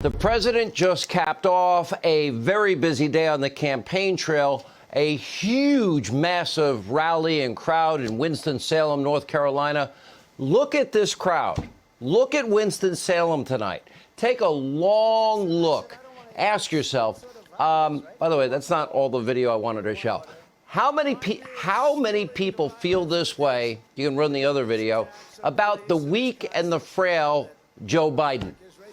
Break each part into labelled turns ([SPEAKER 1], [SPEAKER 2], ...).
[SPEAKER 1] The president just capped off a very busy day on the campaign trail, a huge, massive rally and crowd in Winston-Salem, North Carolina. Look at this crowd. Look at Winston-Salem tonight. Take a long look. Ask yourself, by the way, that's not all the video I wanted to show. How many people feel this way, you can run the other video, about the weak and the frail Joe Biden?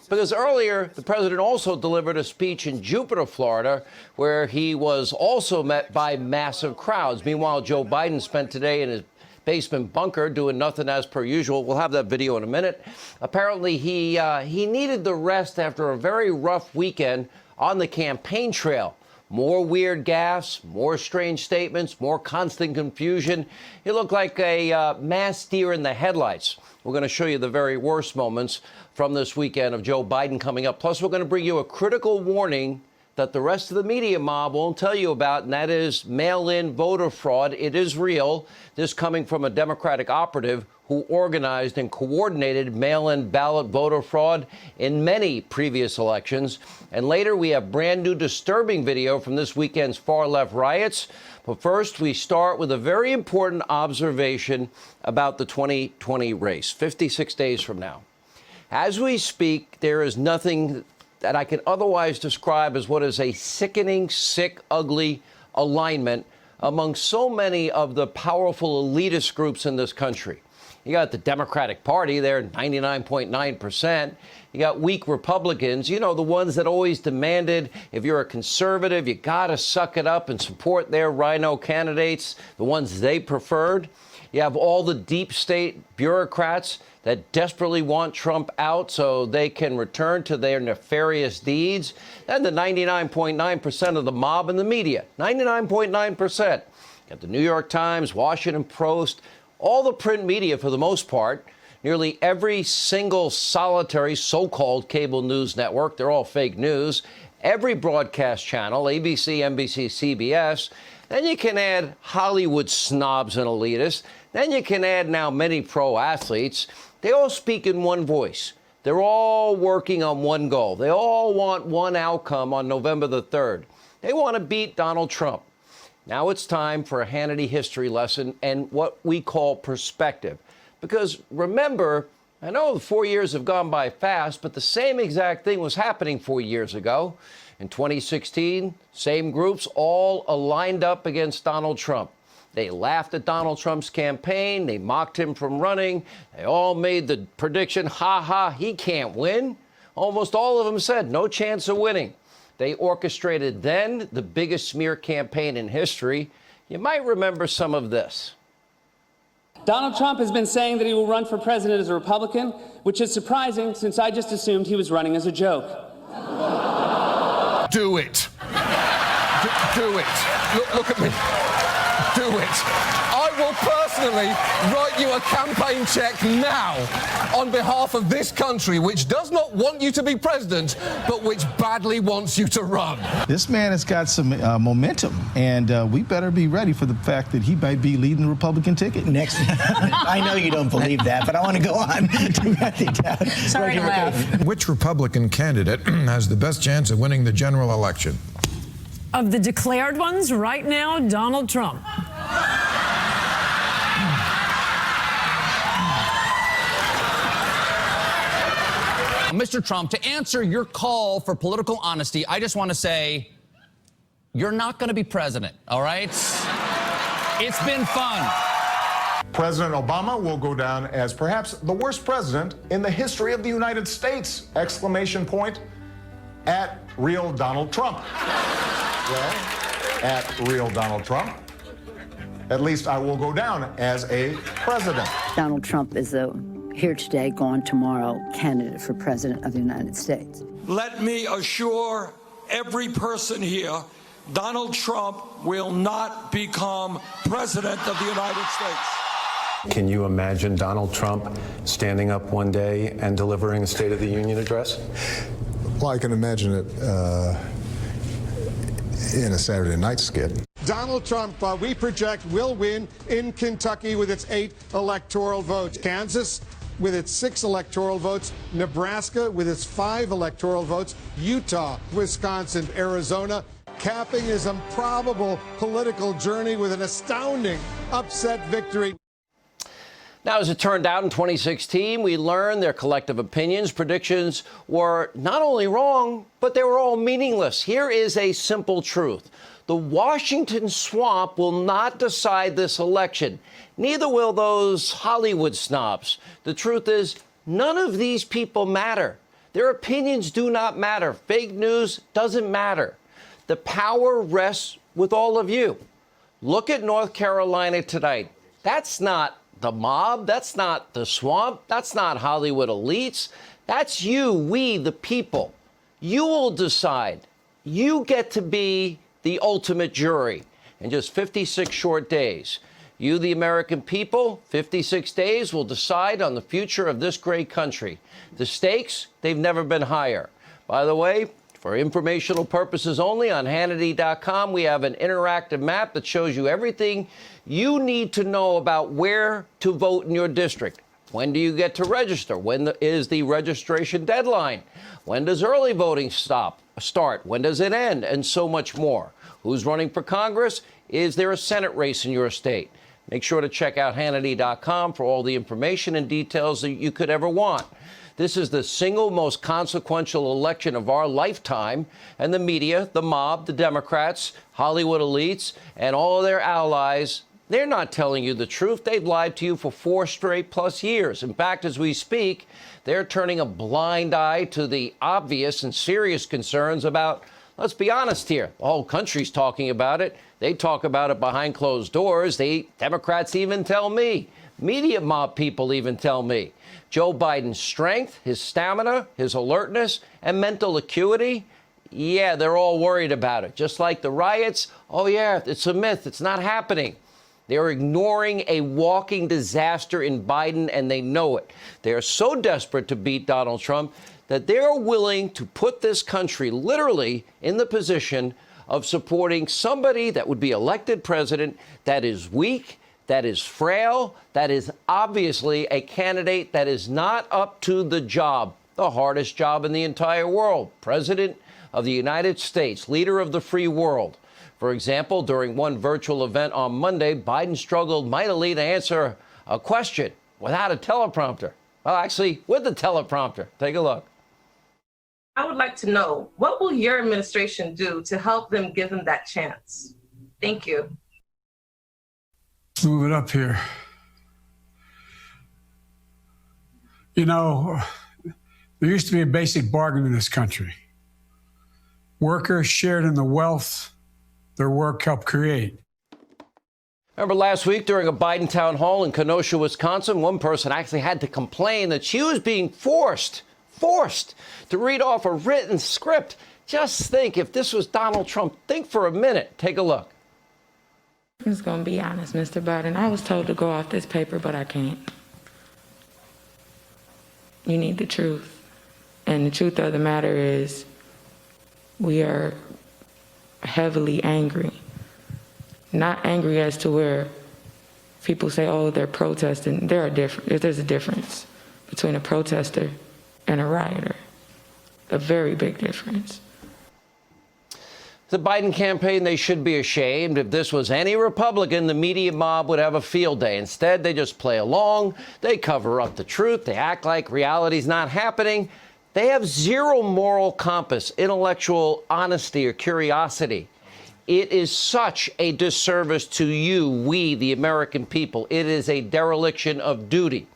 [SPEAKER 1] Because earlier, the president also delivered a speech in Jupiter, Florida, where he was also met by massive crowds. Meanwhile, Joe Biden spent today in his basement bunker doing nothing as per usual. We'll have that video in a minute. Apparently, he needed the rest after a very rough weekend on the campaign trail. More weird gaffes, more strange statements, more constant confusion. He looked like a mass deer in the headlights. We're going to show you the very worst moments from this weekend of Joe Biden coming up. Plus, we're going to bring you a critical warning that the rest of the media mob won't tell you about, and that is mail-in voter fraud. It is real. This coming from a Democratic operative who organized and coordinated mail-in ballot voter fraud in many previous elections. And later, we have brand new disturbing video from this weekend's far-left riots. But first, we start with a very important observation about the 2020 race, 56 days from now. As we speak, there is nothing that I can otherwise describe as what is a sickening, sick, ugly alignment among so many of the powerful elitist groups in this country. You got the Democratic Party, they're 99.9%. You got weak Republicans, you know, the ones that always demanded if you're a conservative, you got to suck it up and support their rhino candidates, the ones they preferred. You have all the deep state bureaucrats that desperately want Trump out so they can return to their nefarious deeds. And the 99.9% of the mob in the media, 99.9%. Got the New York Times, Washington Post, all the print media for the most part, nearly every single solitary so-called cable news network, they're all fake news, every broadcast channel, ABC, NBC, CBS. Then you can add Hollywood snobs and elitists. Then you can add now many pro athletes. They all speak in one voice. They're all working on one goal. They all want one outcome on November the 3rd. They want to beat Donald Trump. Now it's time for a Hannity history lesson and what we call perspective. Because remember, I know the 4 years have gone by fast, but the same exact thing was happening 4 years ago. In 2016, same groups all aligned up against Donald Trump. They laughed at Donald Trump's campaign. They mocked him from running. They all made the prediction, ha ha, he can't win. Almost all of them said no chance of winning. They orchestrated then the biggest smear campaign in history. You might remember some of this.
[SPEAKER 2] Donald Trump has been saying that he will run for president as a Republican, which is surprising since I just assumed he was running as a joke.
[SPEAKER 3] Do it. Do it. Look at me. Do it. I will personally write you a campaign check now on behalf of this country, which does not want you to be president, but which badly wants you to run.
[SPEAKER 4] This man has got some momentum, and we better be ready for the fact that he might be leading the Republican ticket.
[SPEAKER 5] Next, I know you don't believe that, but I want to go on to write it down.
[SPEAKER 6] Sorry to laugh.
[SPEAKER 7] Which Republican candidate has the best chance of winning the general election?
[SPEAKER 6] Of the declared ones right now, Donald Trump.
[SPEAKER 8] Mr. Trump, to answer your call for political honesty, I just want to say you're not going to be president, all right? It's been fun.
[SPEAKER 9] President Obama will go down as perhaps the worst president in the history of the United States! Exclamation point at real Donald Trump. Well, at real Donald Trump. At least I will go down as a president.
[SPEAKER 10] Donald Trump is a here today, gone tomorrow candidate for president of the United States.
[SPEAKER 11] Let me assure every person here, Donald Trump will not become president of the United States.
[SPEAKER 12] Can you imagine Donald Trump standing up one day and delivering a State of the Union address?
[SPEAKER 13] Well, I can imagine it in a Saturday night skit.
[SPEAKER 14] Donald Trump, we project, will win in Kentucky with its 8 electoral votes. Kansas, with its 6 electoral votes, Nebraska with its 5 electoral votes, Utah, Wisconsin, Arizona, capping his improbable political journey with an astounding upset victory.
[SPEAKER 1] Now, as it turned out in 2016, we learned their collective opinions, predictions were not only wrong, but they were all meaningless. Here is a simple truth. The Washington swamp will not decide this election. Neither will those Hollywood snobs. The truth is, none of these people matter. Their opinions do not matter. Fake news doesn't matter. The power rests with all of you. Look at North Carolina tonight. That's not the mob. That's not the swamp. That's not Hollywood elites. That's you, we, the people. You will decide. You get to be the ultimate jury in just 56 short days. You, the American people, 56 days will decide on the future of this great country. The stakes, they've never been higher. By the way, for informational purposes only, on Hannity.com, we have an interactive map that shows you everything you need to know about where to vote in your district. When do you get to register? When is the registration deadline? When does early voting start? When does it end? And so much more. Who's running for Congress? Is there a Senate race in your state? Make sure to check out Hannity.com for all the information and details that you could ever want. This is the single most consequential election of our lifetime, and the media, the mob, the Democrats, Hollywood elites, and all of their allies, they're not telling you the truth. They've lied to you for 4 straight plus years. In fact, as we speak, they're turning a blind eye to the obvious and serious concerns about, let's be honest here, the whole country's talking about it. They talk about it behind closed doors. Democrats even tell me. Media mob people even tell me. Joe Biden's strength, his stamina, his alertness, and mental acuity, yeah, they're all worried about it. Just like the riots, oh yeah, it's a myth, it's not happening. They're ignoring a walking disaster in Biden, and they know it. They are so desperate to beat Donald Trump that they're willing to put this country literally in the position of supporting somebody that would be elected president that is weak, that is frail, that is obviously a candidate that is not up to the job, the hardest job in the entire world, President of the United States, leader of the free world. For example, during one virtual event on Monday, Biden struggled mightily to answer a question without a teleprompter. Well, actually, with the teleprompter. Take a look.
[SPEAKER 15] I would like to know, what will your administration do to help them give them that chance? Thank you.
[SPEAKER 16] Let's move it up here. You know, there used to be a basic bargain in this country. Workers shared in the wealth their work helped create.
[SPEAKER 1] Remember last week during a Biden town hall in Kenosha, Wisconsin, one person actually had to complain that she was being forced to read off a written script. Just think, if this was Donald Trump, think for a minute. Take a look.
[SPEAKER 17] I'm just going to be honest, Mr. Biden. I was told to go off this paper, but I can't. You need the truth. And the truth of the matter is, we are heavily angry. Not angry as to where people say, oh, they're protesting. There's a difference between a protester and a rioter. A very big difference.
[SPEAKER 1] The Biden campaign, they should be ashamed. If this was any Republican, the media mob would have a field day. Instead, they just play along. They cover up the truth. They act like reality's not happening. They have zero moral compass, intellectual honesty, or curiosity. It is such a disservice to you, we, the American people. It is a dereliction of duty.